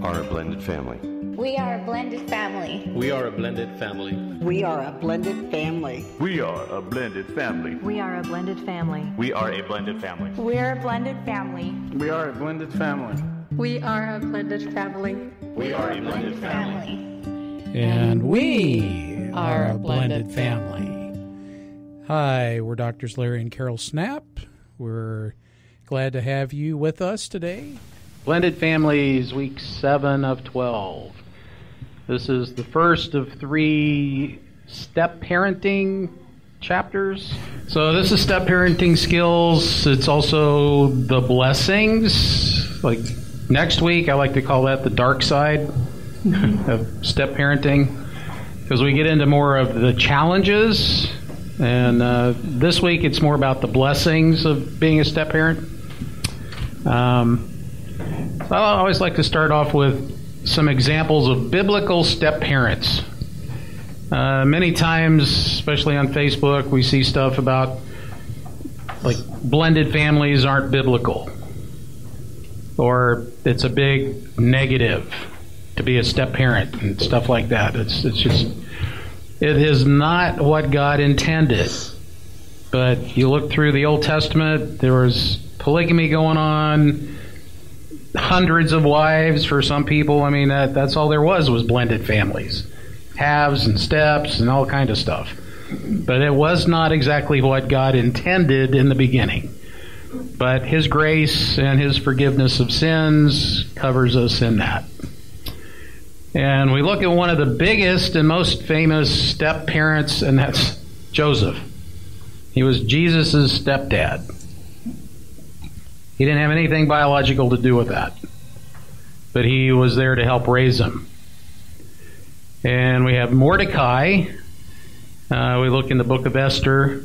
are a blended family. We are a blended family. We are a blended family. We are a blended family. We are a blended family. We are a blended family. We are a blended family. We're a blended family. We are a blended family. We are a blended family. We are a blended family. And we are a blended family. Hi, we're Doctors Larry and Carol Snap. We're glad to have you with us today. Blended Families, week 7 of 12. This is the first of 3 step parenting chapters. So this is step parenting skills. It's also the blessings. Like next week, I like to call that the dark side of step parenting, because we get into more of the challenges. And this week, it's more about the blessings of being a step parent. So I always like to start off with some examples of biblical step parents. Many times, especially on Facebook, we see stuff about like blended families aren't biblical, or it's a big negative to be a step parent and stuff like that. It's just, it is not what God intended. But you look through the Old Testament, there was polygamy going on, hundreds of wives for some people. I mean, that's all there was blended families. Halves and steps and all kind of stuff. But it was not exactly what God intended in the beginning. But His grace and His forgiveness of sins covers us in that. And we look at one of the biggest and most famous step parents, and that's Joseph. He was Jesus' stepdad. He didn't have anything biological to do with that, but he was there to help raise him. And we have Mordecai. We look in the book of Esther.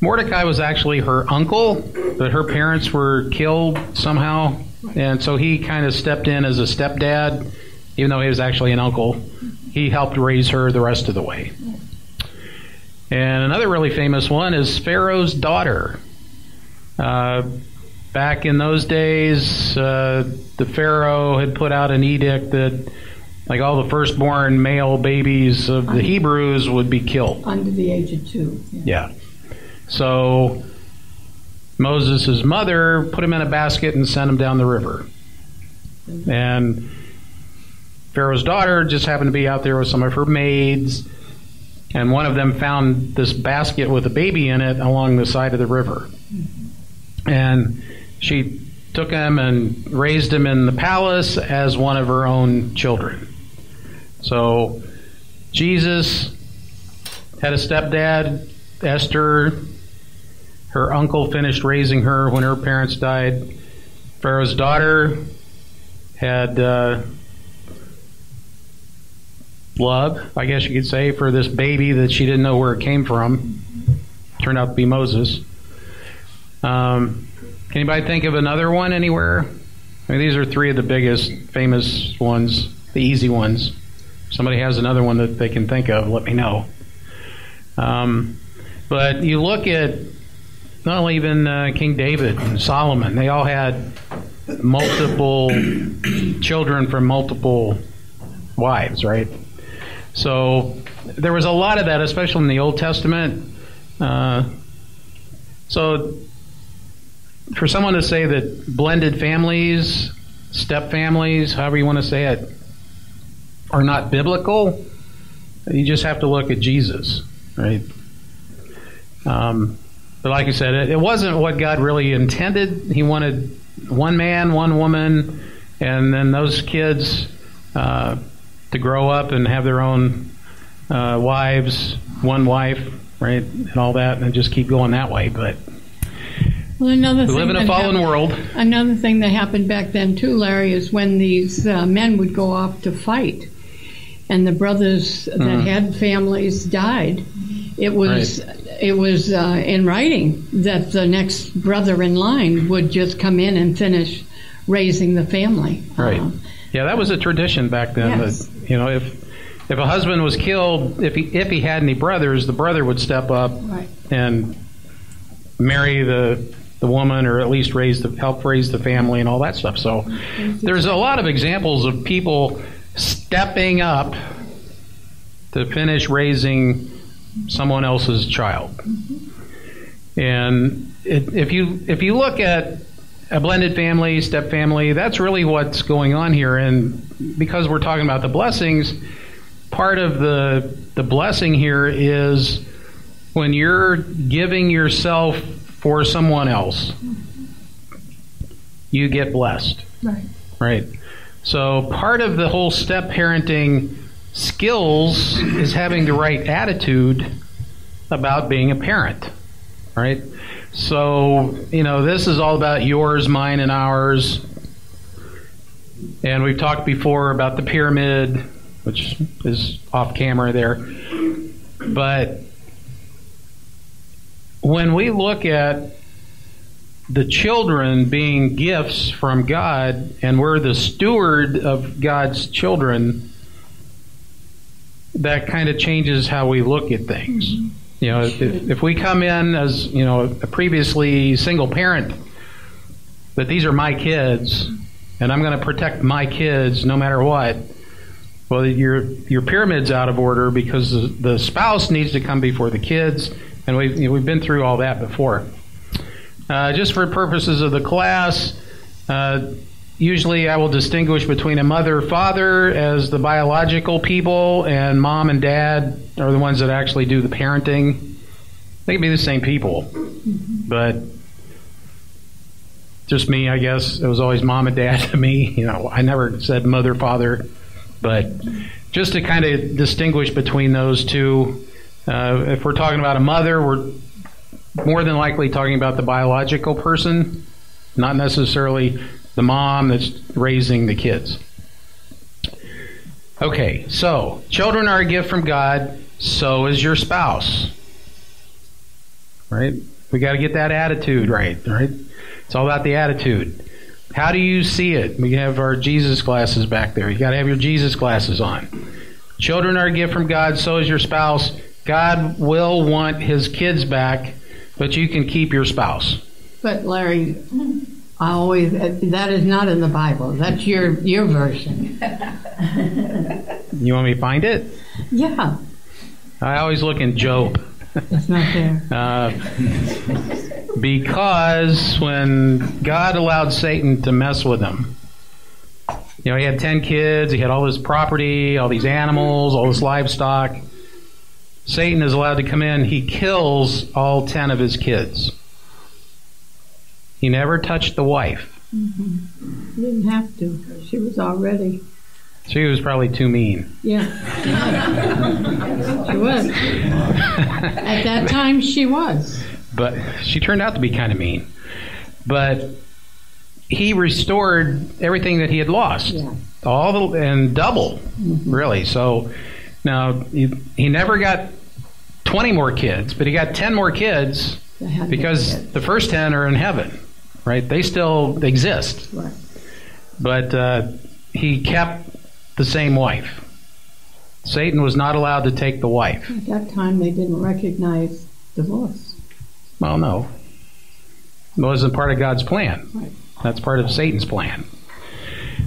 Mordecai was actually her uncle, but her parents were killed somehow, and so he kind of stepped in as a stepdad, even though he was actually an uncle. He helped raise her the rest of the way. And another really famous one is Pharaoh's daughter. Back in those days, the Pharaoh had put out an edict that like all the firstborn male babies of the Hebrews would be killed. Under the age of 2. Yeah. So Moses' mother put him in a basket and sent him down the river. And Pharaoh's daughter just happened to be out there with some of her maids, and one of them found this basket with a baby in it along the side of the river. And she took him and raised him in the palace as one of her own children. So Jesus had a stepdad, Esther. Her uncle finished raising her when her parents died. Pharaoh's daughter had love, I guess you could say, for this baby that she didn't know where it came from. Turned out to be Moses. Can anybody think of another one anywhere? I mean, these are 3 of the biggest, famous ones, the easy ones. If somebody has another one that they can think of, let me know. But you look at not only even King David and Solomon, they all had multiple children from multiple wives, right? So there was a lot of that, especially in the Old Testament. So for someone to say that blended families, step families, however you want to say it, are not biblical, you just have to look at Jesus, right? But like I said, it wasn't what God really intended. He wanted one man, one woman, and then those kids to grow up and have their own wives, one wife, right, and all that, and just keep going that way. But well, another we thing live in a fallen world. Another thing that happened back then too, Larry, is when these men would go off to fight, and the brothers that had families died. It was in writing that the next brother in line would just come in and finish raising the family. Right. Yeah, that was a tradition back then. Yes. That, you know, if a husband was killed, if he had any brothers, the brother would step up and marry the the woman, or at least help raise the family and all that stuff. So there's a lot of examples of people stepping up to finish raising someone else's child. And if you look at a blended family, step family, that's really what's going on here. And because we're talking about the blessings, part of the blessing here is when you're giving yourself for someone else, you get blessed. Right. So part of the whole step parenting skills is having the right attitude about being a parent. Right? So, this is all about yours, mine, and ours. And we've talked before about the pyramid, which is off camera there. But when we look at the children being gifts from God, and we're the steward of God's children, that kind of changes how we look at things. If we come in as, a previously single parent, that these are my kids, and I'm going to protect my kids no matter what, well, your pyramid's out of order, because the spouse needs to come before the kids, and we've been through all that before. Just for purposes of the class, usually I will distinguish between a mother, father as the biological people, and mom and dad are the ones that actually do the parenting. They can be the same people, but just me, I guess. It was always mom and dad to me. I never said mother, father, but just to kind of distinguish between those two. If we're talking about a mother, we're more than likely talking about the biological person, not necessarily the mom that's raising the kids. Okay, so children are a gift from God, so is your spouse. Right? We got to get that attitude right? It's all about the attitude. How do you see it? We have our Jesus glasses back there. You got to have your Jesus glasses on. Children are a gift from God, so is your spouse. God will want his kids back, but you can keep your spouse. But Larry, that is not in the Bible. That's your version. You want me to find it? Yeah. I always look in Job. It's not there. Because when God allowed Satan to mess with him, he had 10 kids, he had all this property, all these animals, all this livestock. Satan is allowed to come in. He kills all 10 of his kids. He never touched the wife. Mm-hmm. He didn't have to, because she was already... She was probably too mean. Yeah. She was. At that time, she was. But she turned out to be kind of mean. But he restored everything that he had lost. Yeah. And double, really. So now he never got 20 more kids, but he got 10 more kids because the first 10 are in heaven, right? They still exist. Right. But he kept the same wife. Satan was not allowed to take the wife. At that time, they didn't recognize divorce. Well, no. It wasn't part of God's plan. Right. That's part of Satan's plan.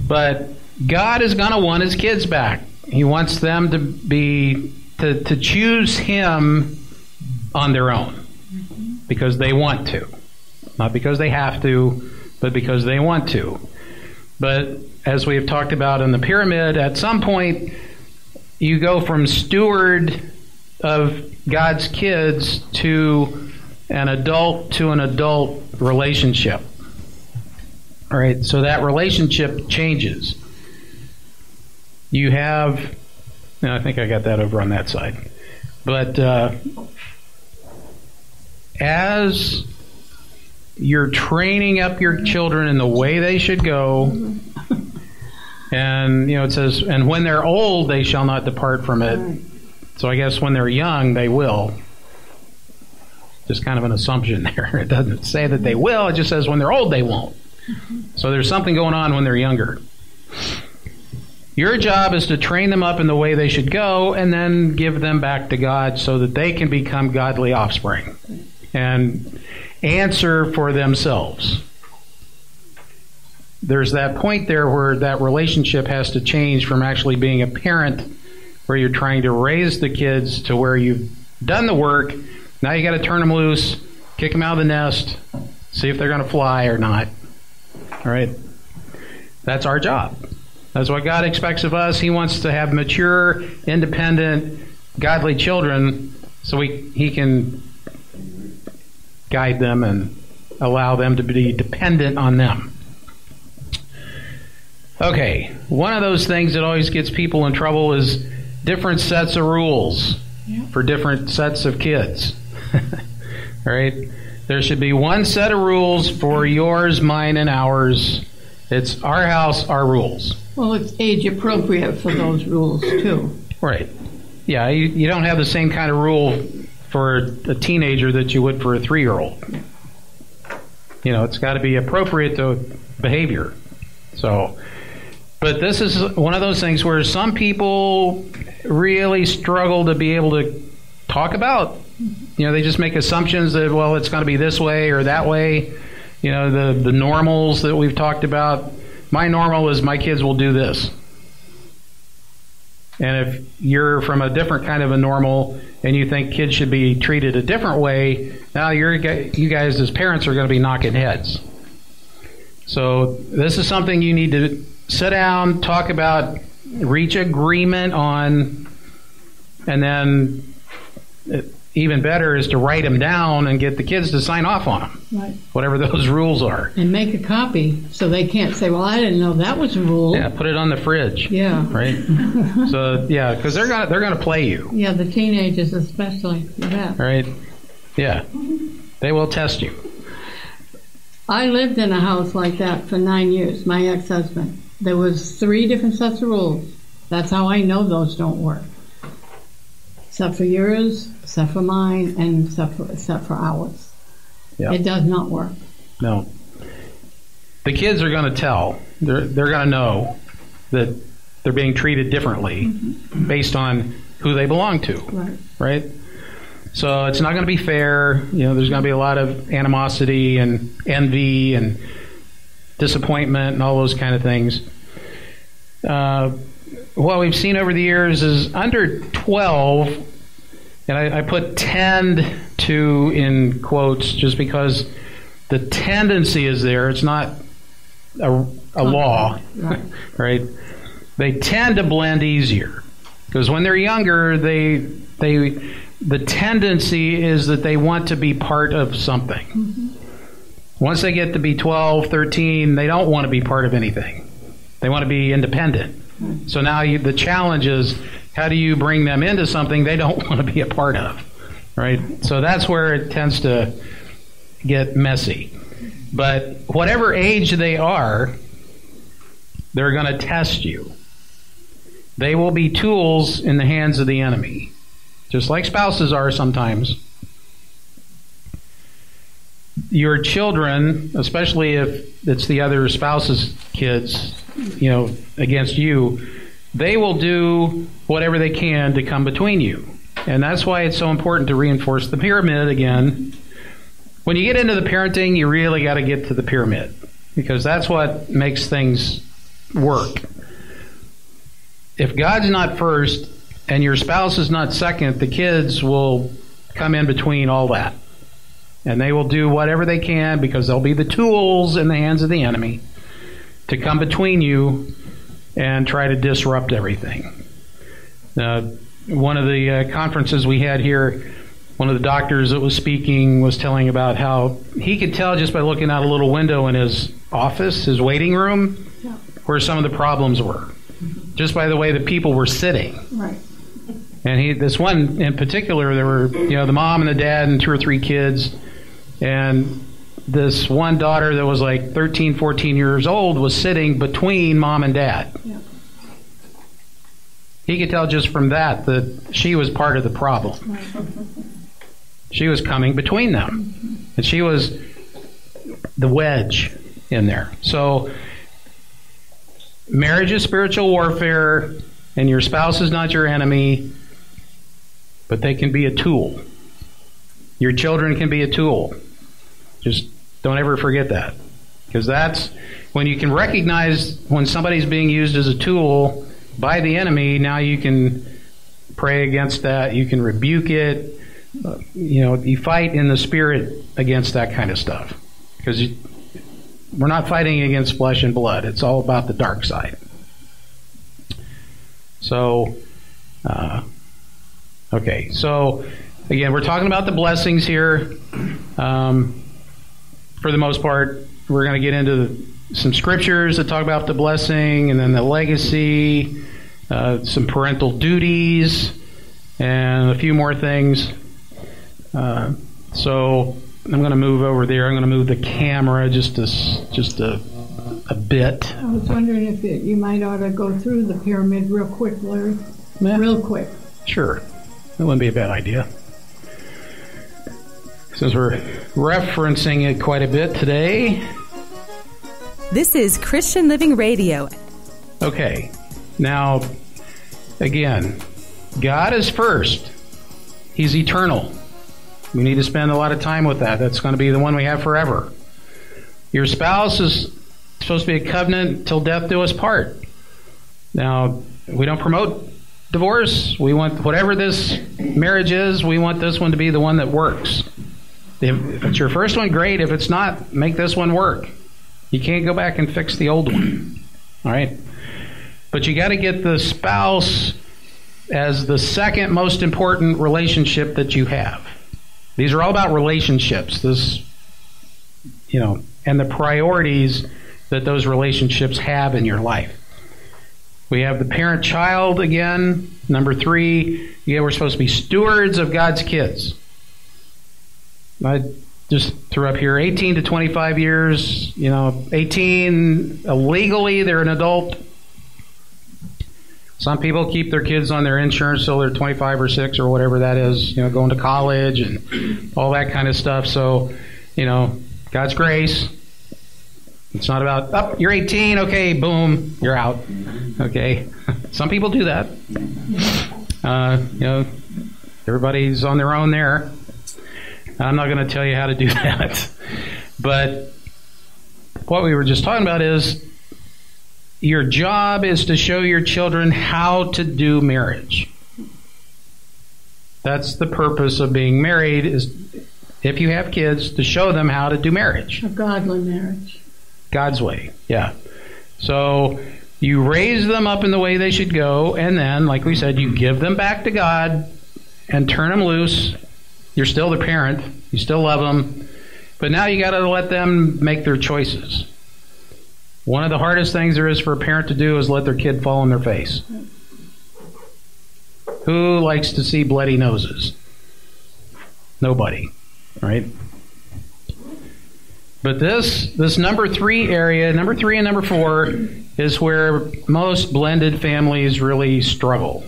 But God is going to want his kids back. He wants them to choose him on their own because they want to. Not because they have to, but because they want to. But as we have talked about in the pyramid, at some point you go from steward of God's kids to an adult relationship. All right, so that relationship changes. You have, I think I got that over on that side. But as you're training up your children in the way they should go, and it says, and when they're old, they shall not depart from it. Right. So I guess when they're young, they will. Just kind of an assumption there. It doesn't say that they will. It just says when they're old, they won't. So there's something going on when they're younger. Your job is to train them up in the way they should go and then give them back to God so that they can become godly offspring. And answer for themselves. There's that point there where that relationship has to change from actually being a parent, where you're trying to raise the kids, to where you've done the work. Now you got to turn them loose, kick them out of the nest, see if they're going to fly or not. All right? That's our job. That's what God expects of us. He wants to have mature, independent, godly children so He can guide them and allow them to be dependent on them. Okay, one of those things that always gets people in trouble is different sets of rules for different sets of kids. Right? There should be one set of rules for yours, mine, and ours. It's our house, our rules. Well, it's age appropriate for those rules, too. Right. Yeah, you don't have the same kind of rule for a teenager that you would for a 3-year-old. You know, it's got to be appropriate to behavior. So, but this is one of those things where some people really struggle to be able to talk about. You know, they just make assumptions that, well, it's going to be this way or that way. You know, the normals that we've talked about. My normal is my kids will do this. And if you're from a different kind of a normal and you think kids should be treated a different way, now you guys as parents are going to be knocking heads. So this is something you need to sit down, talk about, reach agreement on, and then even better is to write them down and get the kids to sign off on them, Right. whatever those rules are. And make a copy so they can't say, well, I didn't know that was a rule. Yeah, put it on the fridge. Yeah. Right? So, yeah, because they're gonna play you. Yeah, the teenagers especially. Yeah. Right? Yeah. They will test you. I lived in a house like that for 9 years, my ex-husband. There was 3 different sets of rules. That's how I know those don't work. Except for yours, except for mine, and except for ours. Yeah. It does not work. No. The kids are going to tell. They're going to know that they're being treated differently based on who they belong to. Right. Right? So it's not going to be fair. You know, there's going to be a lot of animosity and envy and disappointment and all those kind of things. What we've seen over the years is under 12, and I put tend to in quotes just because the tendency is there. It's not a law, right? They tend to blend easier because when they're younger, the tendency is that they want to be part of something. Mm-hmm. Once they get to be 12, 13, they don't want to be part of anything. They want to be independent. Mm-hmm. So now the challenge is, how do you bring them into something they don't want to be a part of, right? So that's where it tends to get messy. But whatever age they are, they're going to test you. They will be tools in the hands of the enemy, just like spouses are sometimes. Your children, especially if it's the other spouse's kids, you know, against you, they will do whatever they can to come between you. And that's why it's so important to reinforce the pyramid again. When you get into the parenting, you really got to get to the pyramid, because that's what makes things work. If God's not first and your spouse is not second, the kids will come in between all that. And they will do whatever they can, because they'll be the tools in the hands of the enemy to come between you and try to disrupt everything. One of the conferences we had here, one of the doctors that was speaking was telling about how he could tell just by looking out a little window in his office, his waiting room, where some of the problems were, just by the way the people were sitting. Right. And this one in particular, there were, you know, the mom and the dad and 2 or 3 kids, and this one daughter that was like 13, 14 years old was sitting between mom and dad. Yeah. He could tell just from that she was part of the problem. Right. She was coming between them. And she was the wedge in there. So marriage is spiritual warfare, and your spouse is not your enemy, but they can be a tool. Your children can be a tool. Just don't ever forget that. Because that's when you can recognize when somebody's being used as a tool by the enemy. Now you can pray against that. You can rebuke it. You fight in the spirit against that kind of stuff. Because we're not fighting against flesh and blood. It's all about the dark side. So, okay. So, again, we're talking about the blessings here. For the most part, we're going to get into some scriptures that talk about the blessing, and then the legacy, some parental duties, and a few more things. So I'm going to move over there. I'm going to move the camera just a bit. I was wondering if you might ought to go through the pyramid real quick, Larry. Yeah. Real quick. Sure. That wouldn't be a bad idea. Since we're referencing it quite a bit today. This is Christian Living Radio. Okay. Now, again, God is first. He's eternal. We need to spend a lot of time with that. That's going to be the one we have forever. Your spouse is supposed to be a covenant till death do us part. Now, we don't promote divorce. We want whatever this marriage is, we want this one to be the one that works. If it's your first one, great. If it's not, make this one work. You can't go back and fix the old one. All right? But you got to get the spouse as the second most important relationship that you have. These are all about relationships. And the priorities that those relationships have in your life. We have the parent-child again. Number 3, we're supposed to be stewards of God's kids. I just threw up here 18 to 25 years. 18 legally, they're an adult. Some people keep their kids on their insurance till they're 25 or 6 or whatever that is, going to college and all that kind of stuff. So, God's grace. It's not about, you're 18, okay, boom, you're out. Okay. Some people do that. Everybody's on their own there. I'm not going to tell you how to do that. But what we were just talking about is your job is to show your children how to do marriage. That's the purpose of being married, is if you have kids, to show them how to do marriage. A godly marriage. God's way, yeah. So you raise them up in the way they should go, and then, like we said, you give them back to God and turn them loose. You're still the parent. You still love them. But now you got to let them make their choices. One of the hardest things there is for a parent to do is let their kid fall on their face. Who likes to see bloody noses? Nobody, right? But this number 3 area, number 3 and number 4, is where most blended families really struggle.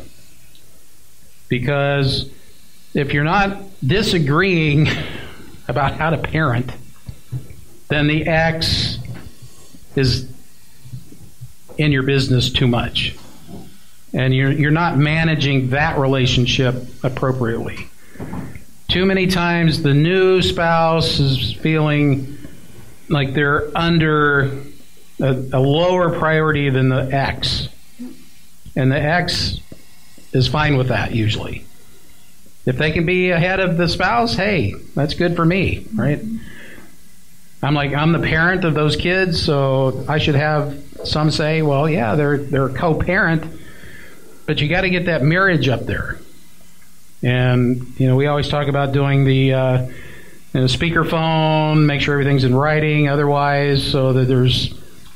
Because if you're not disagreeing about how to parent, then the ex is in your business too much. And you're not managing that relationship appropriately. Too many times the new spouse is feeling like they're under a lower priority than the ex. And the ex is fine with that usually. If they can be ahead of the spouse, hey, that's good for me, right? I'm the parent of those kids, so I should have some say. Well, yeah, they're a co-parent, but you got to get that marriage up there. And we always talk about doing the speakerphone, make sure everything's in writing, otherwise, so that there's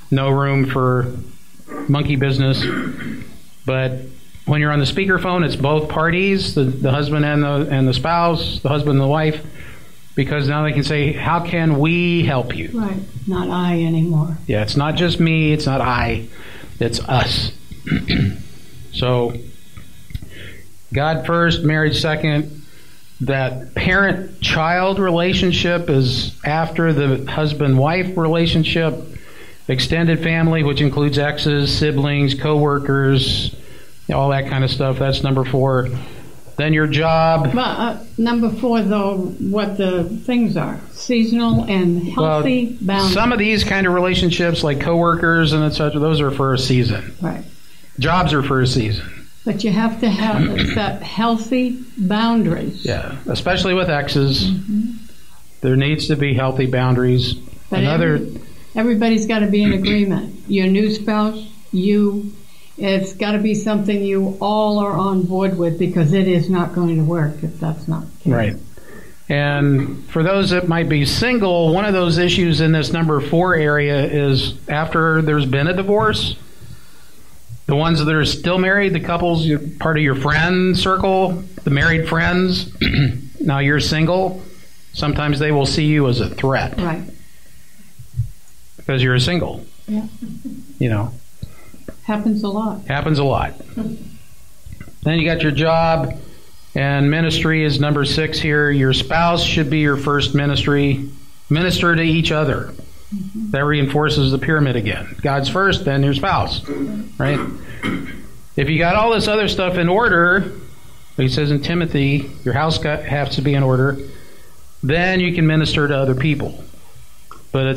no room for monkey business. But when you're on the speakerphone, it's both parties, the husband and the spouse, the husband and the wife, because now they can say, how can we help you? Right, not I anymore. Yeah, it's not just me, it's not I, it's us. So, God first, marriage second. That parent-child relationship is after the husband-wife relationship. Extended family, which includes exes, siblings, co-workers, all that kind of stuff. That's number 4. Then your job. But number 4, though, what the things are: seasonal and healthy boundaries. Some of these kind of relationships, like coworkers and etc., those are for a season. Right. Jobs are for a season. But you have to have that healthy boundaries. Yeah, especially with exes. There needs to be healthy boundaries. But everybody's got to be in agreement. Your new spouse, you. It's got to be something you all are on board with, because it is not going to work if that's not the case. Right. And for those that might be single, one of those issues in this number 4 area is after there's been a divorce, the ones that are still married, the couples, part of your friend circle, the married friends, now you're single, sometimes they will see you as a threat. Right. Because you're single. Yeah. You know. Happens a lot. Happens a lot. Then you got your job, and ministry is number 6 here. Your spouse should be your first ministry. Minister to each other. That reinforces the pyramid again. God's first, then your spouse. Right? If you got all this other stuff in order, he says in Timothy, your house has to be in order, then you can minister to other people. But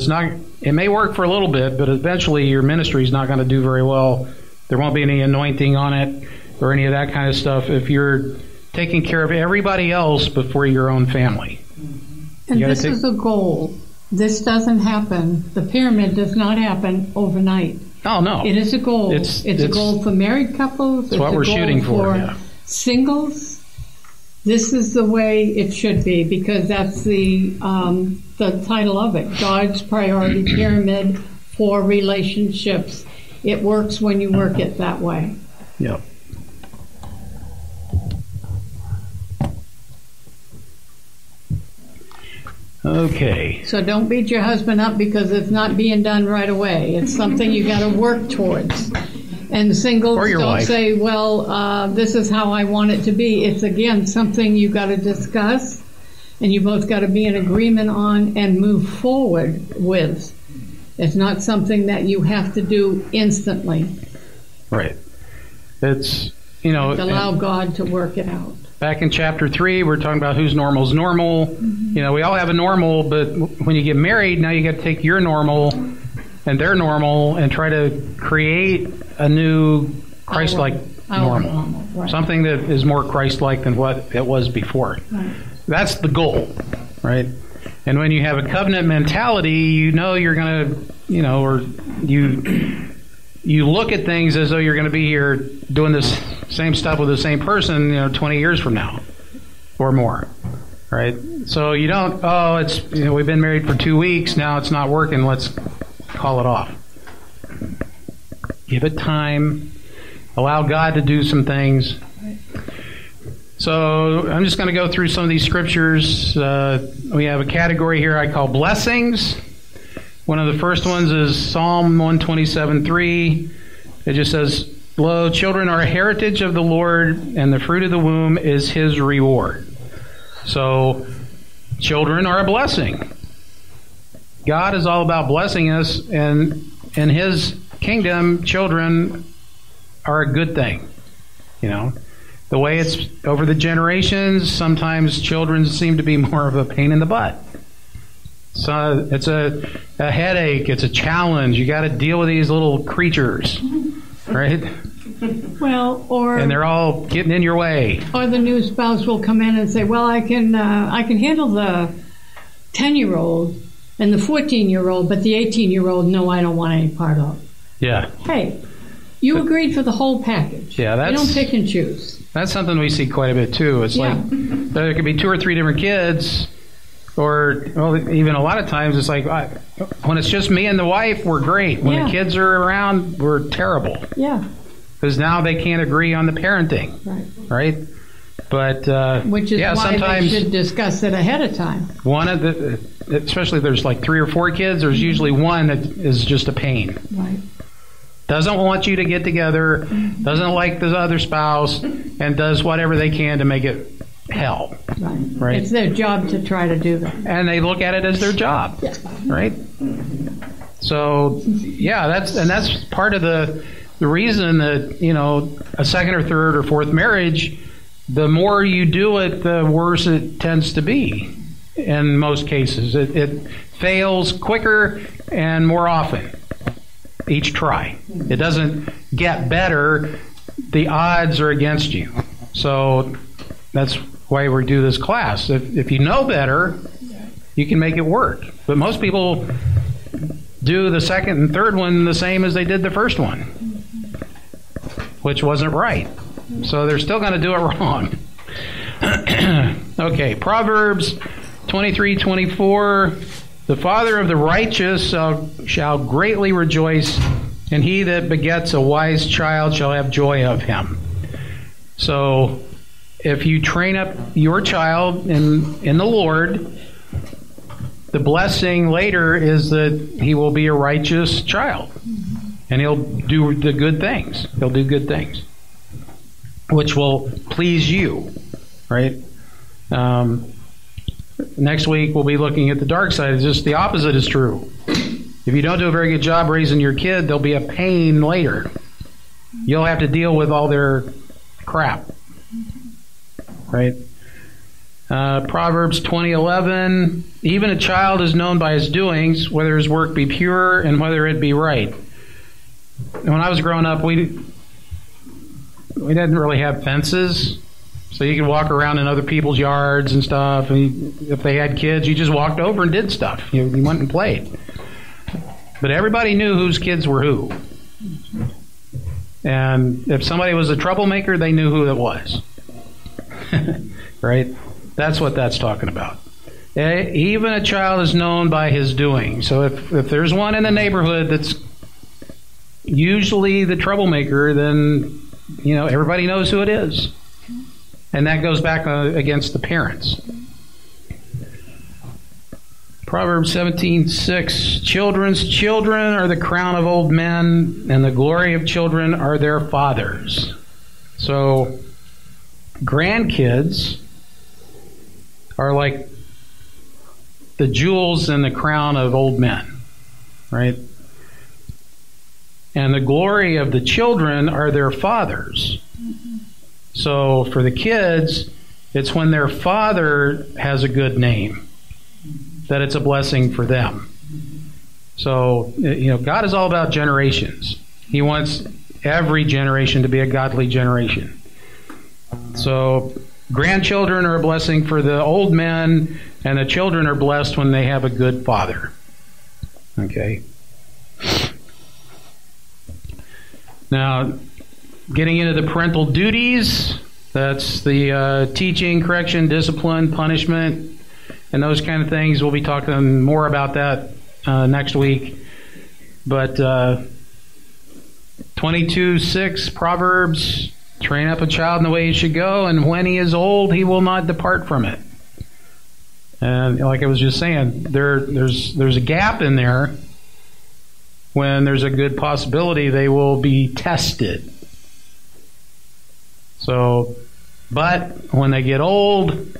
it may work for a little bit, but eventually your ministry is not going to do very well. There won't be any anointing on it or any of that kind of stuff if you're taking care of everybody else before your own family. And this is a goal. This doesn't happen. The pyramid does not happen overnight. Oh, no. It is a goal. It's a goal for married couples. It's what we're shooting for. Yeah. Singles. This is the way it should be, because that's the title of it, God's Priority Pyramid for Relationships. It works when you work it that way. Yep. Okay. So don't beat your husband up because it's not being done right away. It's something you got to work towards. And singles don't wife. say, well, this is how I want it to be. It's, again, something you got to discuss, and you both got to be in agreement on and move forward with. It's not something that you have to do instantly. Right. It's, allow God to work it out. Back in chapter 3, we're talking about whose normal is normal. We all have a normal, but when you get married, now you got to take your normal and their normal and try to create a new Christ-like normal. Right. Something that is more Christ-like than what it was before. Right. That's the goal, right? And when you have a covenant mentality, you're going to, or you look at things as though you're going to be here doing this same stuff with the same person, 20 years from now or more, right? So you don't, it's, we've been married for 2 weeks, now it's not working, let's call it off. Give it time. Allow God to do some things. So I'm just going to go through some of these scriptures. We have a category here I call blessings. One of the first ones is Psalm 127:3. It just says, "Lo, children are a heritage of the Lord, and the fruit of the womb is His reward." So children are a blessing. God is all about blessing us, and in His kingdom, children are a good thing. The way it's over the generations, sometimes children seem to be more of a pain in the butt. So it's a headache, it's a challenge. You got to deal with these little creatures, right? And they're all getting in your way. Or the new spouse will come in and say, "Well, I can handle the 10-year-old and the 14-year-old, but the 18-year-old, no, I don't want any part of." Yeah. Hey, you agreed for the whole package. Yeah, you don't pick and choose. That's something we see quite a bit too. It's like there could be 2 or 3 different kids, or even a lot of times it's like when it's just me and the wife, we're great. When the kids are around, we're terrible. Yeah. Because now they can't agree on the parenting. Right? But which is why sometimes they should discuss it ahead of time. Especially if there's like 3 or 4 kids, there's usually one that is just a pain. Right. Doesn't want you to get together, doesn't like the other spouse, and does whatever they can to make it hell. Right? It's their job to try to do that. And they look at it as their job. Right? So, that's part of the reason that, a second or third or fourth marriage the more you do it, the worse it tends to be in most cases. It fails quicker and more often each try. It doesn't get better. The odds are against you. So that's why we do this class. If you know better, you can make it work. But most people do the second and third one the same as they did the first one, which wasn't right. So they're still going to do it wrong. Okay, Proverbs 23:24. The father of the righteous shall greatly rejoice, and he that begets a wise child shall have joy of him. So if you train up your child in the Lord, the blessing later is that he will be a righteous child. And he'll do the good things. He'll do good things, which will please you, right? Next week we'll be looking at the dark side. It's just the opposite is true. If you don't do a very good job raising your kid, there'll be a pain later. You'll have to deal with all their crap, right? Proverbs 20:11. Even a child is known by his doings, whether his work be pure and whether it be right. When I was growing up, we didn't really have fences. So you could walk around in other people's yards and stuff. And if they had kids, you just walked over and did stuff. You went and played. But everybody knew whose kids were who. And if somebody was a troublemaker, they knew who it was. Right? That's what that's talking about. Even a child is known by his doing. So if there's one in the neighborhood that's usually the troublemaker, then everybody knows who it is. And that goes back against the parents. Proverbs 17:6. Children's children are the crown of old men, and the glory of children are their fathers. So grandkids are like the jewels in the crown of old men, right? And the glory of the children are their fathers. So for the kids, it's when their father has a good name that it's a blessing for them. So, God is all about generations. He wants every generation to be a godly generation. So grandchildren are a blessing for the old men, and the children are blessed when they have a good father. Okay. Now, getting into the parental duties, that's the teaching, correction, discipline, punishment, and those kind of things. We'll be talking more about that next week. But 22:6, Proverbs, train up a child in the way he should go, and when he is old, he will not depart from it. And like I was just saying, there's a gap in there when there's a good possibility they will be tested. So, but when they get old,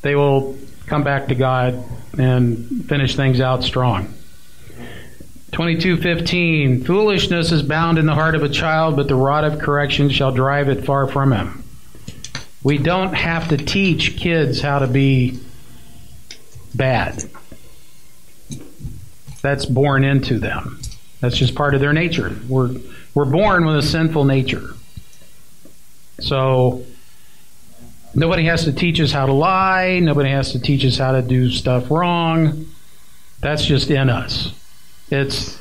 they will come back to God and finish things out strong. 22:15, foolishness is bound in the heart of a child, but the rod of correction shall drive it far from him. We don't have to teach kids how to be bad. That's born into them. That's just part of their nature. We're born with a sinful nature. So nobody has to teach us how to lie. Nobody has to teach us how to do stuff wrong. That's just in us. It's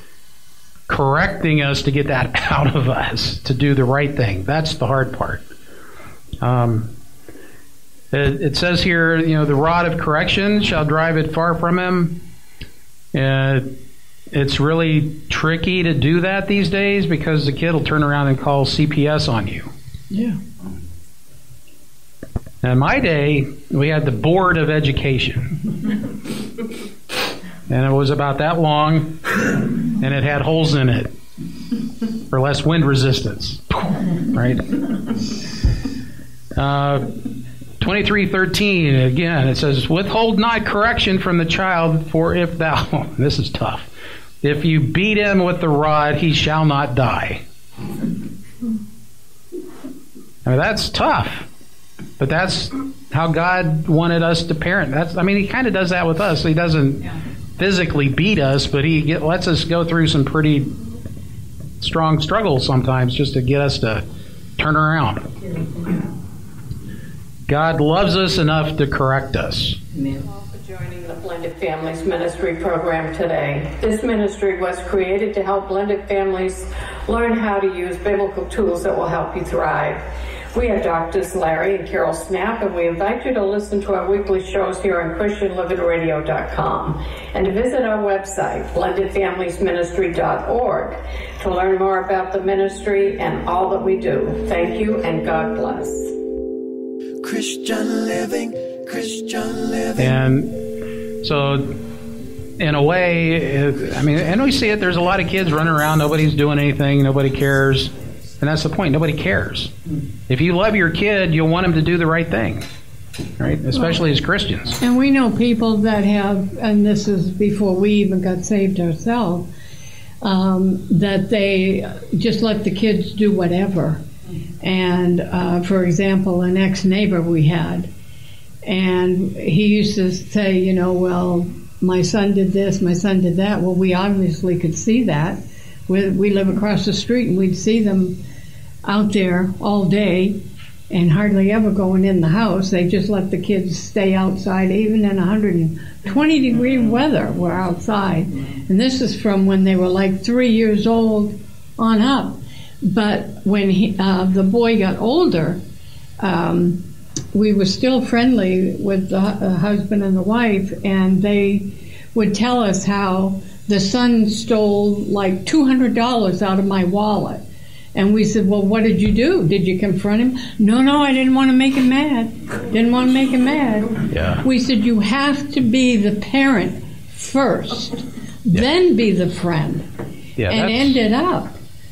correcting us to get that out of us, to do the right thing. That's the hard part. It says here, the rod of correction shall drive it far from him. It's really tricky to do that these days because the kid will turn around and call CPS on you. Yeah. In my day, we had the Board of Education. And it was about that long, and it had holes in it for less wind resistance. Right? 23:13, again, it says, withhold not correction from the child, for if thou, this is tough, if you beat him with the rod, he shall not die. I mean, that's tough. But that's how God wanted us to parent. He kind of does that with us. He doesn't physically beat us, but he lets us go through some pretty strong struggles sometimes just to get us to turn around. God loves us enough to correct us. Amen. Joining the Blended Families Ministry program today. This ministry was created to help blended families learn how to use biblical tools that will help you thrive. We are Doctors Larry and Carol Snap, and we invite you to listen to our weekly shows here on ChristianLivingRadio.com and to visit our website, blendedfamiliesministry.org, to learn more about the ministry and all that we do. Thank you, and God bless. Christian living. And so, in a way, and we see it, there's a lot of kids running around, nobody's doing anything, nobody cares. And that's the point, nobody cares. If you love your kid, you'll want him to do the right thing, right? Especially as Christians. And we know people that have, and this is before we even got saved ourselves, that they just let the kids do whatever. And, for example, an ex-neighbor we had, and he used to say, well, my son did this, my son did that. Well, we obviously could see that. We live across the street, and we'd see them out there all day and hardly ever going in the house. They just let the kids stay outside, even in 120-degree weather, we're outside. And this is from when they were like 3 years old on up. But when the boy got older, we were still friendly with the husband and the wife, and they would tell us how the son stole like $200 out of my wallet. And we said, well, what did you do? Did you confront him? No, I didn't want to make him mad. Yeah. We said, you have to be the parent first, then be the friend. Yeah, and ended up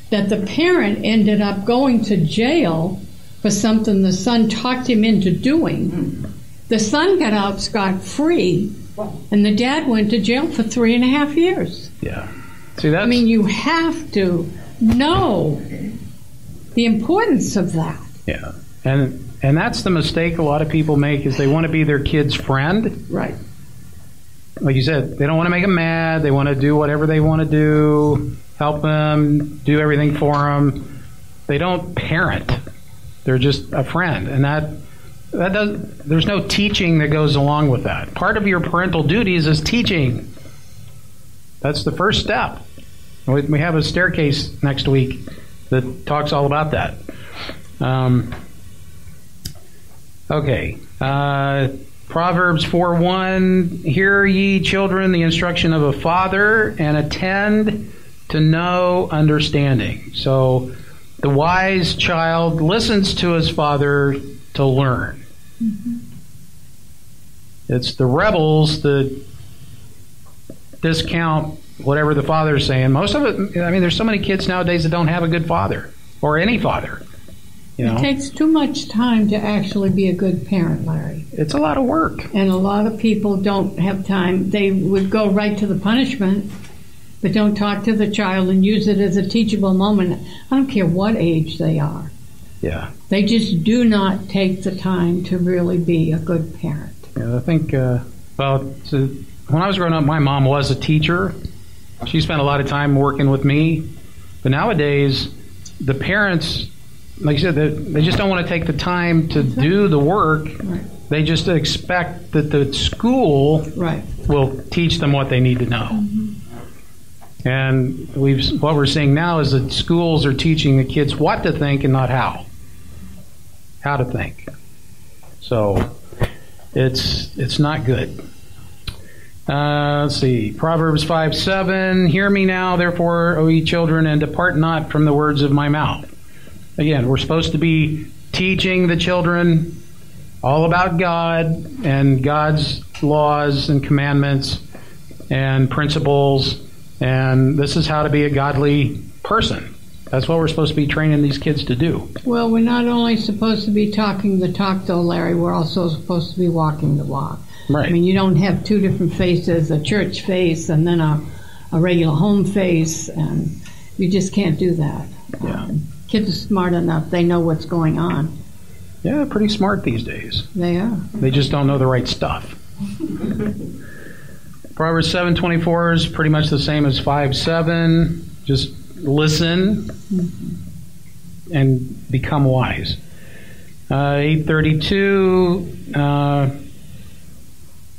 that the parent ended up going to jail for something the son talked him into doing. The son got out scot-free, and the dad went to jail for 3.5 years. Yeah. See, that's... you have to know the importance of that. Yeah. And that's the mistake a lot of people make, is they want to be their kid's friend. Right. Like you said, they don't want to make them mad. They want to do whatever they want to do, help them, do everything for them. They don't parent. They're just a friend. And there's no teaching that goes along with that. Part of your parental duties is teaching. That's the first step. We have a staircase next week that talks all about that. Okay. Proverbs 4:1, hear ye children the instruction of a father, and attend to know understanding. So the wise child listens to his father to learn. Mm-hmm. It's the rebels that discount whatever the father's saying. Most of it, there's so many kids nowadays that don't have a good father, or any father. It takes too much time to actually be a good parent, Larry. It's a lot of work. And a lot of people don't have time. They would go right to the punishment, but don't talk to the child and use it as a teachable moment. I don't care what age they are. Yeah. They just do not take the time to really be a good parent. Yeah, I think, when I was growing up, my mom was a teacher. She spent a lot of time working with me. But nowadays, the parents, like you said, they just don't want to take the time to do the work. Right. They just expect that the school will teach them what they need to know. Mm-hmm. And what we're seeing now is that schools are teaching the kids what to think and not how to think. So it's not good. Let's see. Proverbs 5:7. Hear me now, therefore, O ye children, and depart not from the words of my mouth. Again, we're supposed to be teaching the children all about God and God's laws and commandments and principles, and this is how to be a godly person. That's what we're supposed to be training these kids to do. Well, we're not only supposed to be talking the talk, though, Larry, we're also supposed to be walking the walk. Right. You don't have two different faces, a church face and then a regular home face, and you just can't do that. Yeah. Kids are smart enough. They know what's going on. Yeah, pretty smart these days. They are. They just don't know the right stuff. Proverbs 7:24 is pretty much the same as 5:7. Just listen and become wise. 8:32.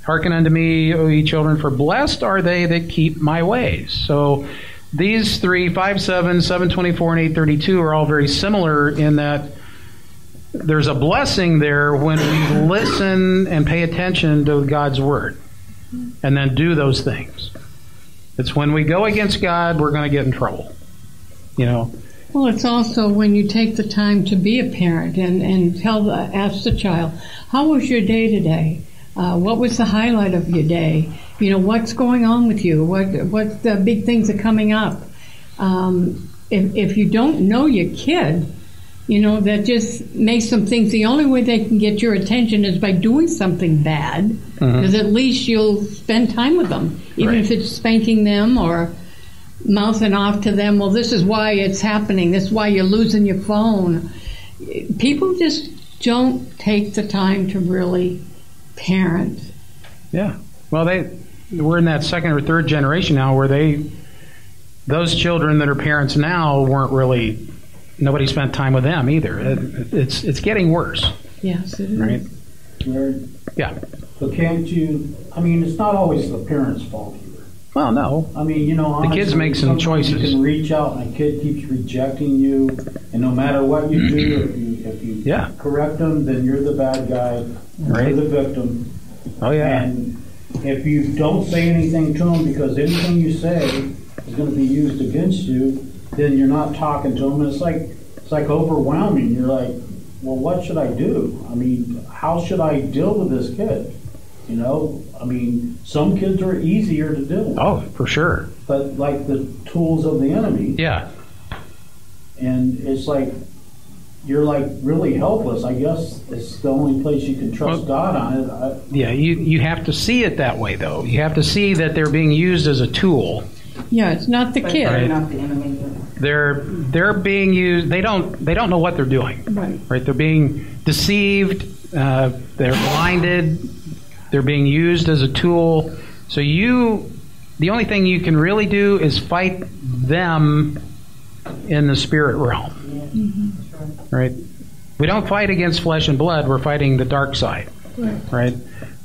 Hearken unto me, O ye children, for blessed are they that keep my ways. So these three, 5:7, 7:24, and 8:32, are all very similar in that there's a blessing there when we listen and pay attention to God's word and then do those things. It's when we go against God, we're going to get in trouble. You know. Well, it's also when you take the time to be a parent and ask the child, how was your day today? What was the highlight of your day? You know, what's going on with you? What the big things are coming up? If you don't know your kid, you know, that just makes them think the only way they can get your attention is by doing something bad, because at least you'll spend time with them, even if it's spanking them or mouthing off to them, well, this is why it's happening. This is why you're losing your phone. People just don't take the time to really parent. Yeah. Well, we're in that second or third generation now where those children that are parents now nobody spent time with them either. It's getting worse. Yes, it is. Right? Larry, Yeah. so can't you, I mean, it's not always the parents' fault either. Well, no. I mean, you know, honestly, The kids make some sometimes choices. You can reach out and a kid keeps rejecting you, and no matter what you do, if you correct them, then you're the bad guy, you're the victim. Oh, yeah. And if you don't say anything to them because anything you say is going to be used against you, then you're not talking to them. And it's like overwhelming. You're like, well, what should I do? I mean, how should I deal with this kid? You know, I mean, some kids are easier to deal with. Oh, for sure. But like the tools of the enemy. Yeah. And it's like, you're like really helpless. I guess it's the only place you can trust God on it. Yeah, you have to see it that way, though. You have to see that they're being used as a tool. Yeah, it's not the kid. Right. Not the enemy. They're being used. They don't know what they're doing. Right. They're being deceived. They're blinded. They're being used as a tool. So the only thing you can really do is fight them in the spirit realm. Right? We don't fight against flesh and blood. We're fighting the dark side. Right?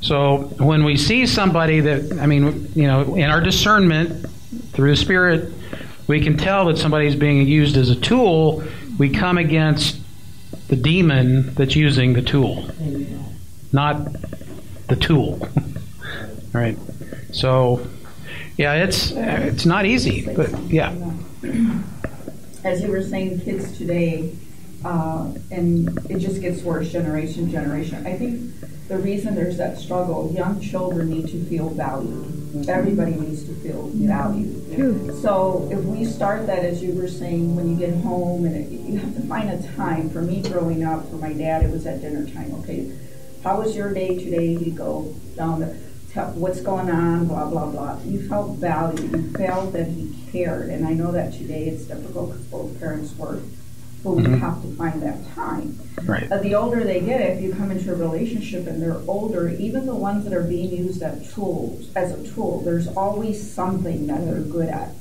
So when we see somebody that, I mean, you know, in our discernment through the Spirit, we can tell that somebody's being used as a tool. We come against the demon that's using the tool, not the tool. Right? So, yeah, it's not easy, but yeah. As you were saying, kids today, and it just gets worse generation to generation. I think the reason there's that struggle, young children need to feel valued. Everybody needs to feel valued. So if we start that, as you were saying, when you get home, and you have to find a time. For me growing up, for my dad, it was at dinner time. Okay, how was your day today? He'd go down to tell what's going on, blah, blah, blah. You felt valued. You felt that he cared. And I know that today it's difficult because both parents work. But we have to find that time. Right. The older they get, if you come into a relationship and they're older, even the ones that are being used as a tool, there's always something that they're good at.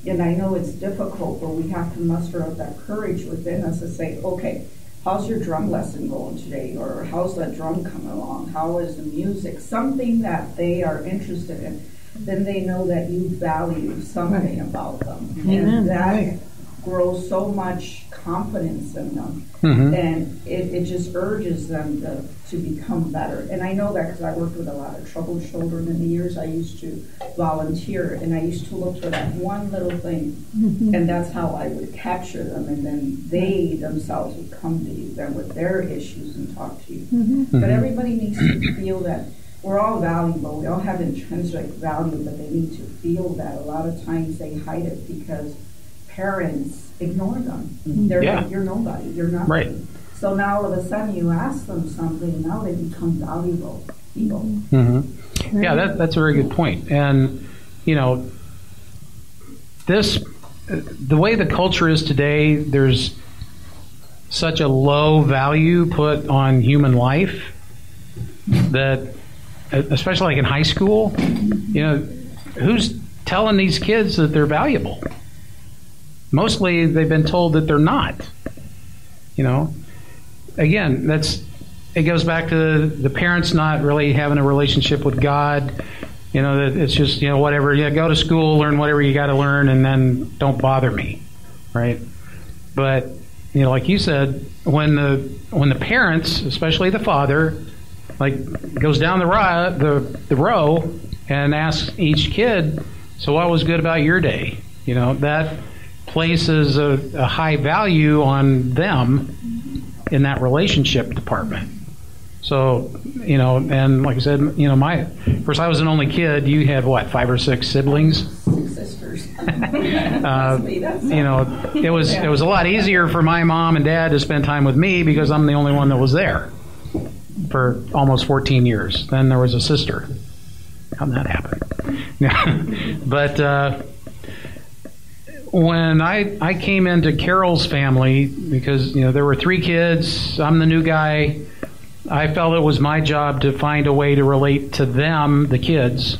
And I know it's difficult, but we have to muster up that courage within us to say, okay, how's your drum lesson going today? Or how's that drum coming along? How is the music? Something that they are interested in. Then they know that you value something about them. And that grows so much confidence in them, and it just urges them to become better. And I know that because I worked with a lot of troubled children in the years I used to volunteer, and I used to look for that one little thing, and that's how I would capture them, and then they themselves would come to you then with their issues and talk to you. But everybody needs to feel that we're all valuable. We all have intrinsic value, but they need to feel that. A lot of times they hide it because parents ignore them. They're like, you're nobody, you're nothing. Right. So now all of a sudden you ask them something, and now they become valuable people. Yeah, that's a very good point. And, you know, the way the culture is today, there's such a low value put on human life that, especially like in high school, who's telling these kids that they're valuable? Mostly they've been told that they're not. Again, it goes back to the parents not really having a relationship with God. That it's just, whatever, go to school, learn whatever you got to learn, and then don't bother me, right? But, like you said, when the parents, especially the father, goes down the row and asks each kid, so what was good about your day? That places a high value on them in that relationship department. So, and like I said, of course, I was an only kid. You had, 5 or 6 siblings? 6 sisters. It was a lot easier for my mom and dad to spend time with me because I'm the only one that was there for almost 14 years. Then there was a sister. How'd that happen? But when I came into Carol's family, because there were 3 kids, I'm the new guy. I felt it was my job to find a way to relate to them, the kids,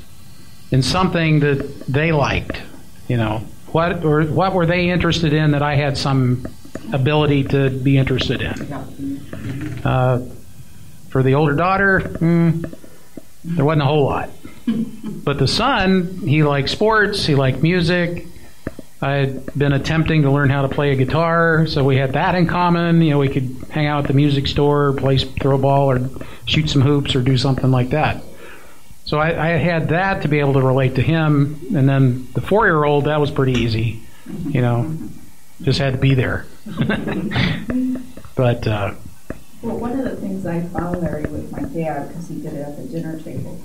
in something that they liked. What were they interested in that I had some ability to be interested in? For the older daughter, there wasn't a whole lot. But the son, he liked sports, he liked music. I had been attempting to learn how to play a guitar, so we had that in common. We could hang out at the music store, throw a ball, or shoot some hoops, or do something like that. So I had that to be able to relate to him. And then the 4-year-old, that was pretty easy. Just had to be there. But well, one of the things I found, Larry, with my dad, because he did it at the dinner table,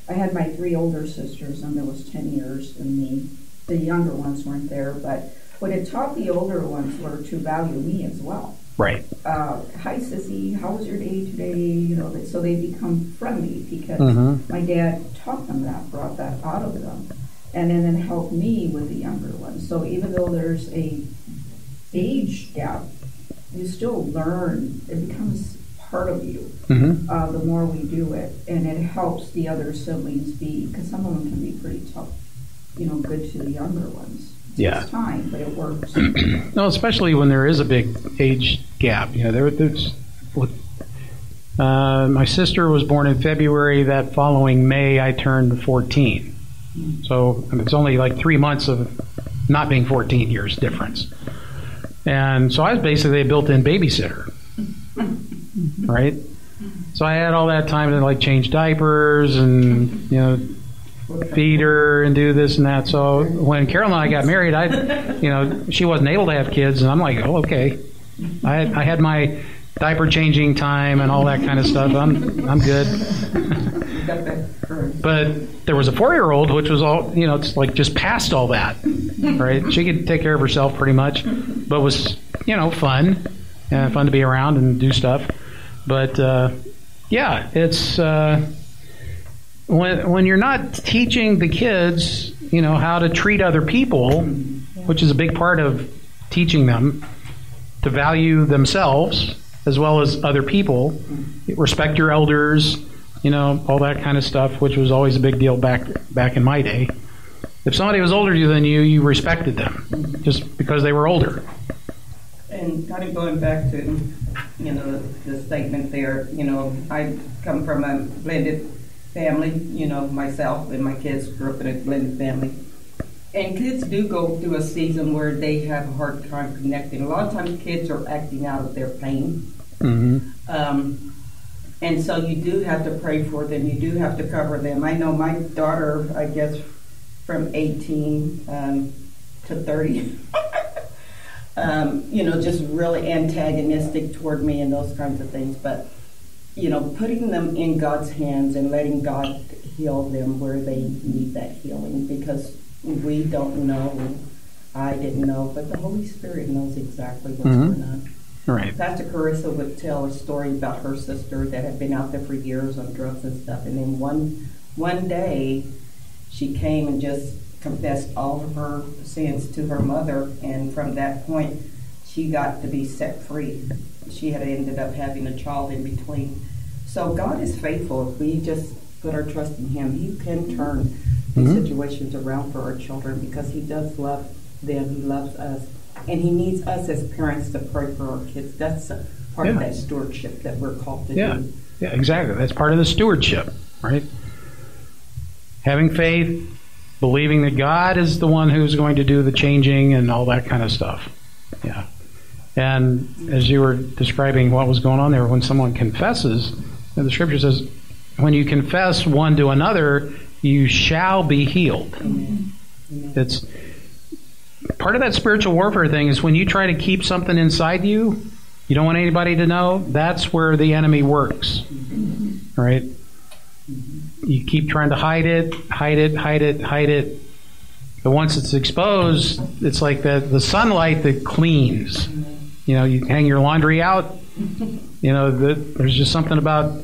I had my 3 older sisters, and there was 10 years in me. The younger ones weren't there, but what it taught the older ones were to value me as well. Right. Hi, sissy, how was your day today? So they become friendly because my dad taught them that, brought that out of them, and then it helped me with the younger ones. So even though there's a age gap, you still learn. It becomes part of you the more we do it, and it helps the other siblings because some of them can be pretty tough. Good to the younger ones. It takes time, but it works. No, especially when there is a big age gap. My sister was born in February. That following May, I turned 14. So it's only 3 months of not being 14 years difference. And so I was basically a built-in babysitter, right? So I had all that time to change diapers and feed her and do this and that. So when Carol and I got married, she wasn't able to have kids, and I'm like, oh, okay. I had my diaper changing time and all that kind of stuff. I'm good. But there was a 4-year-old, which was all, it's just past all that, right? She could take care of herself pretty much, but was, fun to be around and do stuff. But it's when you're not teaching the kids, how to treat other people, which is a big part of teaching them to value themselves as well as other people, respect your elders, all that kind of stuff, which was always a big deal back in my day. If somebody was older than you, you respected them just because they were older. And kind of going back to, the statement there, I come from a blended family, myself and my kids grew up in a blended family. And kids do go through a season where they have a hard time connecting. A lot of times kids are acting out of their pain. And so you do have to pray for them. You do have to cover them. I know my daughter, I guess, from 18 to 30, just really antagonistic toward me and those kinds of things. But, putting them in God's hands and letting God heal them where they need that healing, because we don't know. I didn't know, but the Holy Spirit knows exactly what's going on. Right. Pastor Carissa would tell a story about her sister that had been out there for years on drugs and stuff, and then one day she came and just confessed all of her sins to her mother, and from that point she got to be set free. She had ended up having a child in between. So God is faithful. If we just put our trust in Him, He can turn these situations around for our children, because He does love them. He loves us. And He needs us as parents to pray for our kids. That's part of that stewardship that we're called to do. Yeah, exactly. That's part of the stewardship, right? Having faith, believing that God is the one who's going to do the changing and all that kind of stuff. Yeah. And as you were describing what was going on there, when someone confesses, the Scripture says, when you confess one to another, you shall be healed. Amen. It's part of that spiritual warfare thing is when you try to keep something inside you, you don't want anybody to know, that's where the enemy works. Right? You keep trying to hide it. But once it's exposed, it's like the sunlight that cleans. You know, you hang your laundry out. You know, there's just something about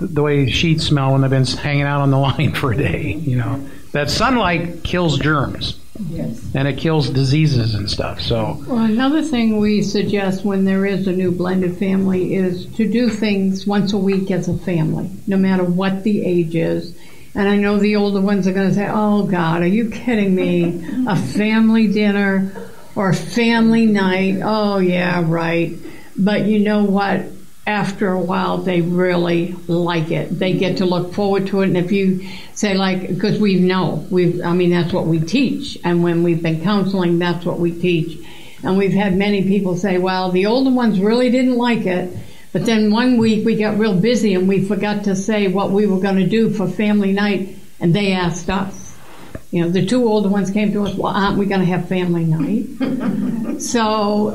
the way sheets smell when they've been hanging out on the line for a day. You know, that sunlight kills germs. Yes. And it kills diseases and stuff. So, well, another thing we suggest when there is a new blended family is to do things once a week as a family, no matter what the age is. And I know the older ones are going to say, "Oh God, are you kidding me? A family dinner or a family night? Oh yeah, right." But you know what? After a while, they really like it. They get to look forward to it. And if you say, like, because that's what we teach. And when we've been counseling, that's what we teach. And we've had many people say, well, the older ones really didn't like it. But then one week we got real busy and we forgot to say what we were going to do for family night. And they asked us. You know, the two older ones came to us, well, aren't we going to have family night? So,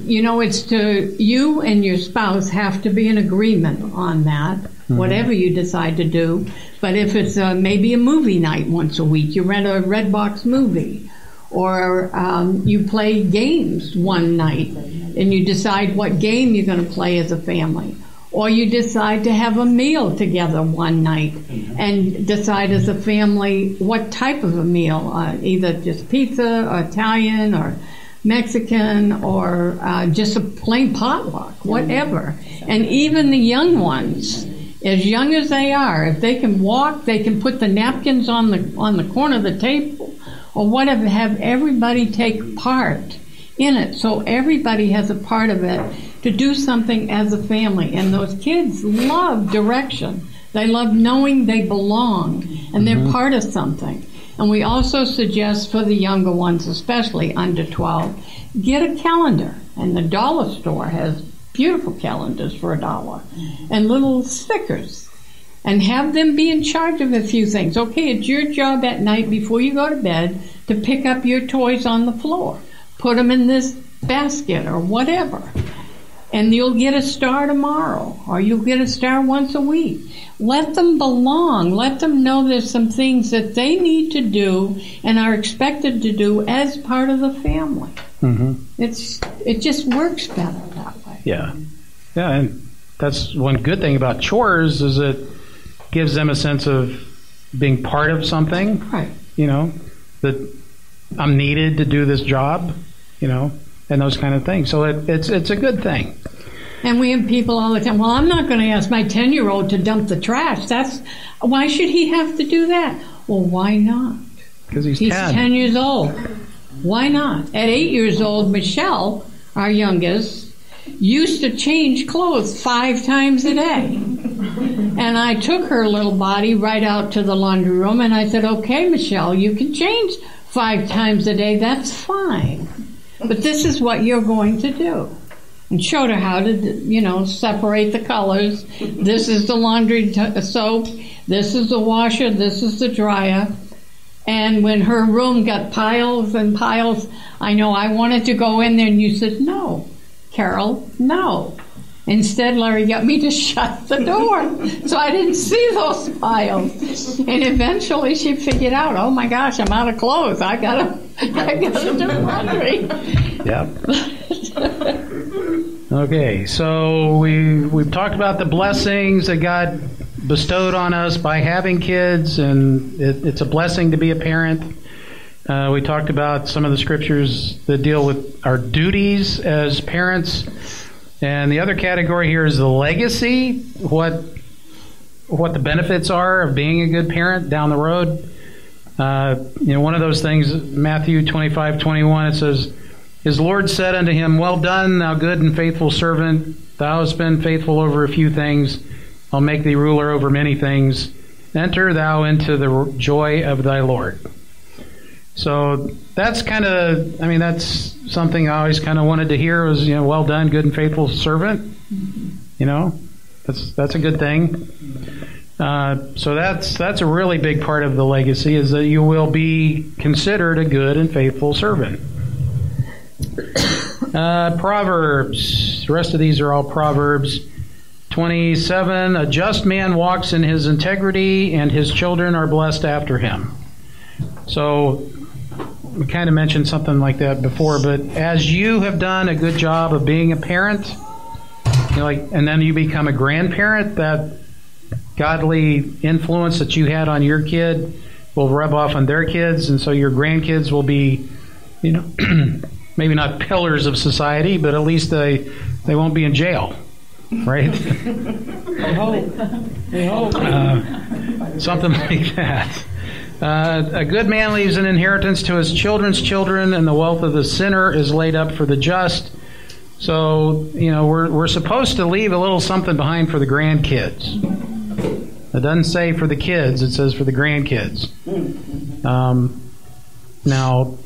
it's you and your spouse have to be in agreement on that, whatever you decide to do. But if it's maybe a movie night once a week, you rent a red box movie, or you play games one night, and you decide what game you're going to play as a family. Or you decide to have a meal together one night and decide as a family what type of a meal, either just pizza or Italian or Mexican or just a plain potluck, whatever. And even the young ones, as young as they are, if they can walk, they can put the napkins on the corner of the table or whatever, have everybody take part in it. So everybody has a part of it to do something as a family. And those kids love direction. They love knowing they belong and they're part of something. And we also suggest for the younger ones, especially under 12, get a calendar. And the dollar store has beautiful calendars for $1 and little stickers. And have them be in charge of a few things. Okay, it's your job at night before you go to bed to pick up your toys on the floor. Put them in this basket or whatever. And you'll get a star tomorrow, or you'll get a star once a week. Let them belong. Let them know there's some things that they need to do and are expected to do as part of the family. It just works better that way. Yeah, and that's one good thing about chores is it gives them a sense of being part of something. Right. You know, that I'm needed to do this job. You know. And those kind of things. So it's a good thing. And we have people all the time, well, I'm not going to ask my 10-year-old to dump the trash. Why should he have to do that? Well, why not? Because he's 10 years old. Why not? At 8 years old, Michelle, our youngest, used to change clothes 5 times a day. And I took her little body right out to the laundry room and I said, okay, Michelle, you can change 5 times a day. That's fine. But this is what you're going to do. And showed her how to, separate the colors. This is the laundry soap. This is the washer. This is the dryer. And when her room got piles and piles, I know I wanted to go in there and you said, no, Carol, no. Instead, Larry got me to shut the door so I didn't see those piles. And eventually she figured out, oh my gosh, I'm out of clothes. I gotta do laundry. Yep. Okay, so we've talked about the blessings that God bestowed on us by having kids, and it's a blessing to be a parent. We talked about some of the scriptures that deal with our duties as parents. And the other category here is the legacy, what the benefits are of being a good parent down the road. One of those things, Matthew 25:21, it says, His Lord said unto him, Well done, thou good and faithful servant. Thou hast been faithful over a few things. I'll make thee ruler over many things. Enter thou into the joy of thy Lord. So that's that's something I always kind of wanted to hear was, well done, good and faithful servant. That's a good thing. So that's a really big part of the legacy, is that you will be considered a good and faithful servant. Proverbs. The rest of these are all Proverbs. 27, a just man walks in his integrity, and his children are blessed after him. So we kind of mentioned something like that before, but as you have done a good job of being a parent, and then you become a grandparent, that godly influence that you had on your kid will rub off on their kids, and so your grandkids will be, maybe not pillars of society, but at least they won't be in jail, right? We hope. Something like that. A good man leaves an inheritance to his children's children, and the wealth of the sinner is laid up for the just. So, we're supposed to leave a little something behind for the grandkids. It doesn't say for the kids, it says for the grandkids. Now,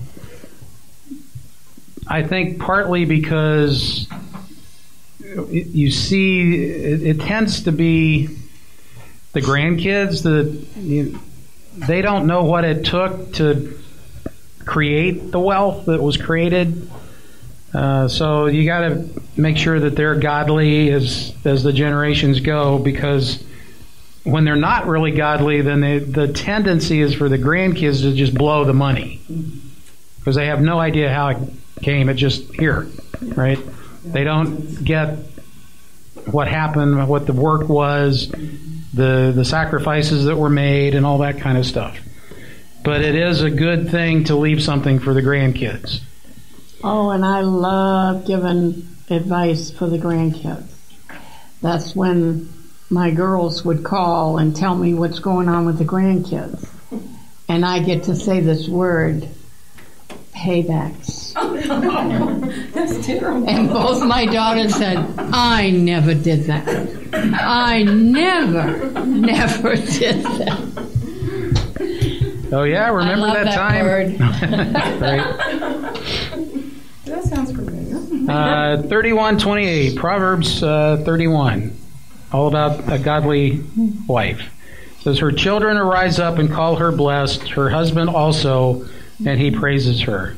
I think partly because you see, it tends to be the grandkids that they don't know what it took to create the wealth that was created. So you got to make sure that they're godly as the generations go, because when they're not really godly, then the tendency is for the grandkids to just blow the money, because they have no idea how it came. It's just here, right? They don't get what happened, what the work was, the sacrifices that were made, and all that kind of stuff. But it is a good thing to leave something for the grandkids. Oh, and I love giving advice for the grandkids. That's when my girls would call and tell me what's going on with the grandkids. And I get to say this word, paybacks. That's terrible. And both my daughters said, I never did that. I never did that. Oh yeah, remember I love that time? Word. Right. That sounds familiar. 31:28, Proverbs 31, all about a godly wife. It says, her children arise up and call her blessed, her husband also, and he praises her.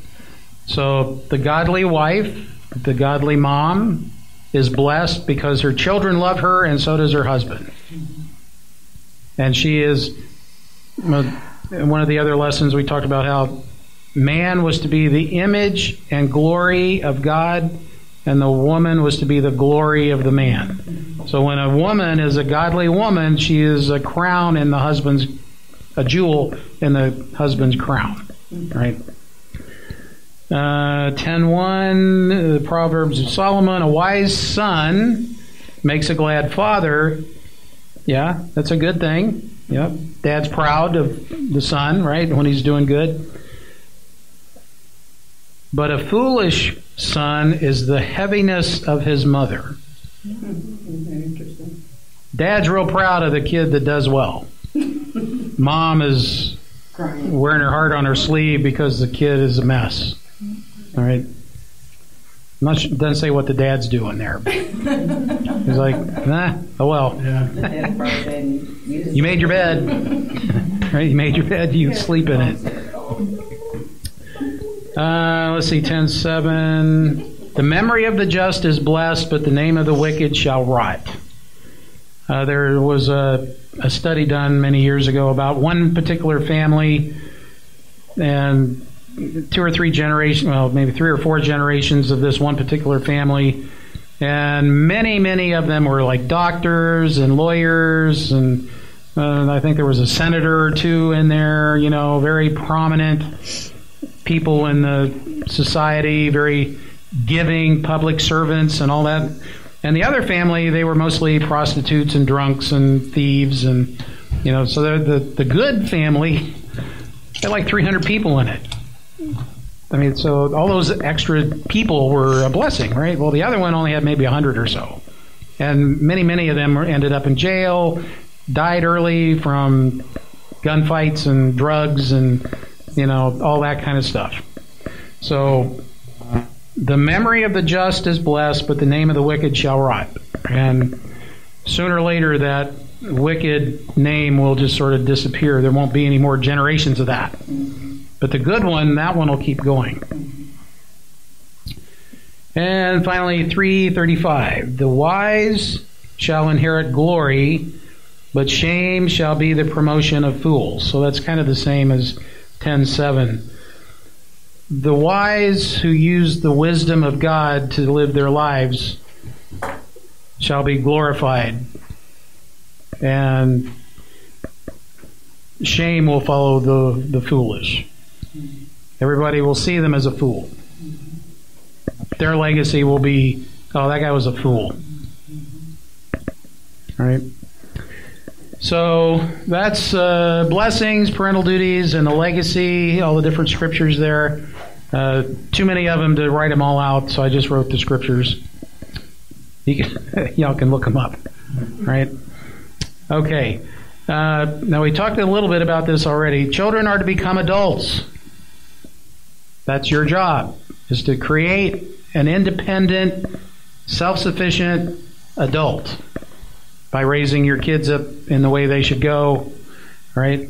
So the godly wife, the godly mom, is blessed because her children love her, and so does her husband. And she is, one of the other lessons we talked about how man was to be the image and glory of God, and the woman was to be the glory of the man. So when a woman is a godly woman, she is a crown in the husband's, a jewel in the husband's crown, right? 10:1, the Proverbs of Solomon, a wise son makes a glad father. Yeah, that's a good thing. Yep. Dad's proud of the son, right, when he's doing good. But a foolish son is the heaviness of his mother. Interesting. Dad's real proud of the kid that does well. Mom is wearing her heart on her sleeve because the kid is a mess. All right. Doesn't say what the dad's doing there. He's like, oh well. Yeah. You made your bed. Right? You made your bed, you sleep in it. Let's see, 10:7. The memory of the just is blessed, but the name of the wicked shall rot. There was a study done many years ago about one particular family, and 2 or 3 generations, well, maybe 3 or 4 generations of this one particular family, and many of them were like doctors and lawyers, and I think there was a senator or two in there, very prominent. people in the society, very giving public servants and all that. And the other family, they were mostly prostitutes and drunks and thieves, and so they're the good family had like 300 people in it. I mean, so all those extra people were a blessing, right? Well, the other one only had maybe 100 or so. And many of them ended up in jail, died early from gunfights and drugs and, all that kind of stuff. So the memory of the just is blessed, but the name of the wicked shall rot. And sooner or later, that wicked name will just sort of disappear. There won't be any more generations of that. But the good one, that one will keep going. And finally, 3:35. The wise shall inherit glory, but shame shall be the promotion of fools. So that's kind of the same as 10:7. The wise who use the wisdom of God to live their lives shall be glorified, and shame will follow the foolish. Everybody will see them as a fool. Their legacy will be, oh, that guy was a fool. All right? So that's blessings, parental duties, and the legacy, all the different scriptures there. Too many of them to write them all out, so I just wrote the scriptures. Y'all can look them up, right? Okay. Now we talked a little bit about this already. Children are to become adults. That's your job, is to create an independent, self-sufficient adult by raising your kids up in the way they should go, right?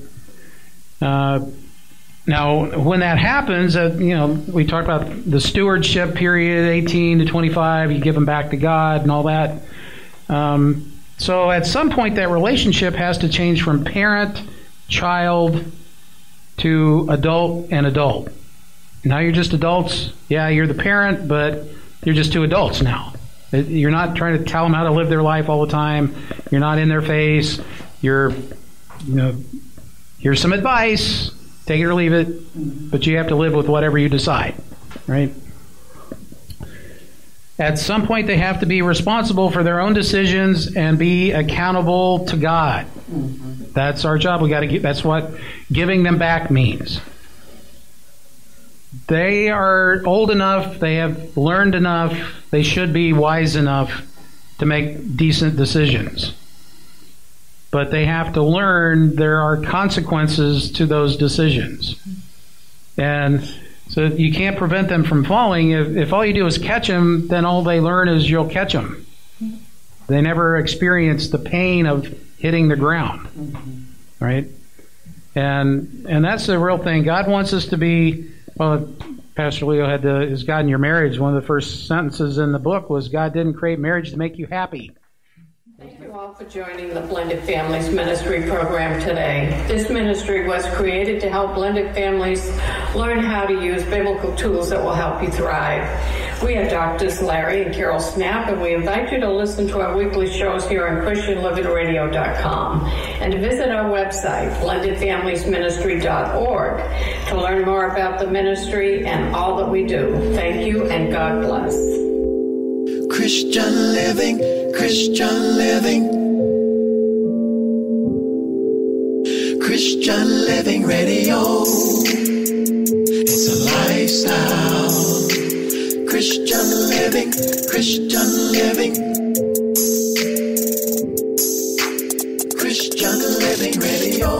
Now, when that happens, we talked about the stewardship period, 18 to 25, you give them back to God and all that. So at some point, that relationship has to change from parent, child, to adult and adult. Now you're just adults. Yeah, you're the parent, but you're just two adults now. You're not trying to tell them how to live their life all the time. You're not in their face. Here's some advice. Take it or leave it. But you have to live with whatever you decide, right? At some point, they have to be responsible for their own decisions and be accountable to God. That's our job. That's what giving them back means. They are old enough, they have learned enough, they should be wise enough to make decent decisions. But they have to learn there are consequences to those decisions. And so you can't prevent them from falling. If all you do is catch them, then all they learn is you'll catch them. They never experience the pain of hitting the ground, right? And that's the real thing. God wants us to be... Well, Pastor Leo had is God in your marriage. One of the first sentences in the book was, God didn't create marriage to make you happy. Thank you all for joining the Blended Families Ministry program today. This ministry was created to help blended families learn how to use biblical tools that will help you thrive. We are Doctors Larry and Carol Snap, and we invite you to listen to our weekly shows here on ChristianLivingRadio.com and to visit our website, blendedfamiliesministry.org, to learn more about the ministry and all that we do. Thank you, and God bless. Christian living, Christian living, Christian Living Radio. It's a lifestyle. Christian living, Christian living, Christian Living Radio.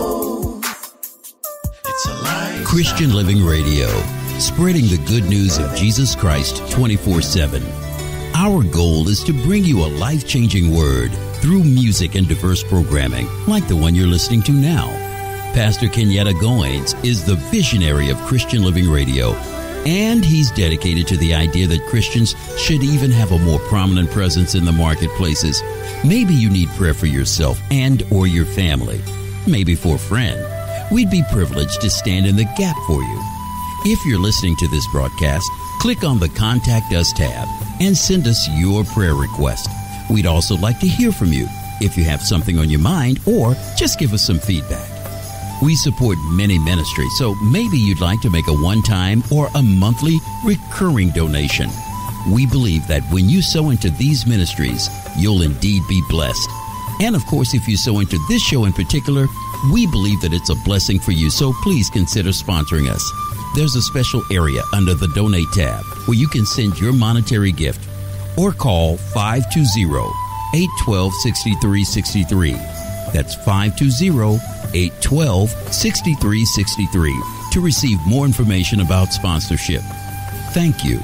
It's a lifestyle. Christian Living Radio, spreading the good news of Jesus Christ 24/7. Our goal is to bring you a life-changing word through music and diverse programming, like the one you're listening to now. Pastor Kenyatta Goins is the visionary of Christian Living Radio, and he's dedicated to the idea that Christians should even have a more prominent presence in the marketplaces. Maybe you need prayer for yourself and or your family, maybe for a friend. We'd be privileged to stand in the gap for you. If you're listening to this broadcast, click on the Contact Us tab and send us your prayer request. We'd also like to hear from you if you have something on your mind, or just give us some feedback. We support many ministries, so maybe you'd like to make a one-time or a monthly recurring donation. We believe that when you sow into these ministries, you'll indeed be blessed. And of course, if you sow into this show in particular, we believe that it's a blessing for you, so please consider sponsoring us. There's a special area under the Donate tab where you can send your monetary gift or call 520-812-6363. That's 520-812-6363 to receive more information about sponsorship. Thank you.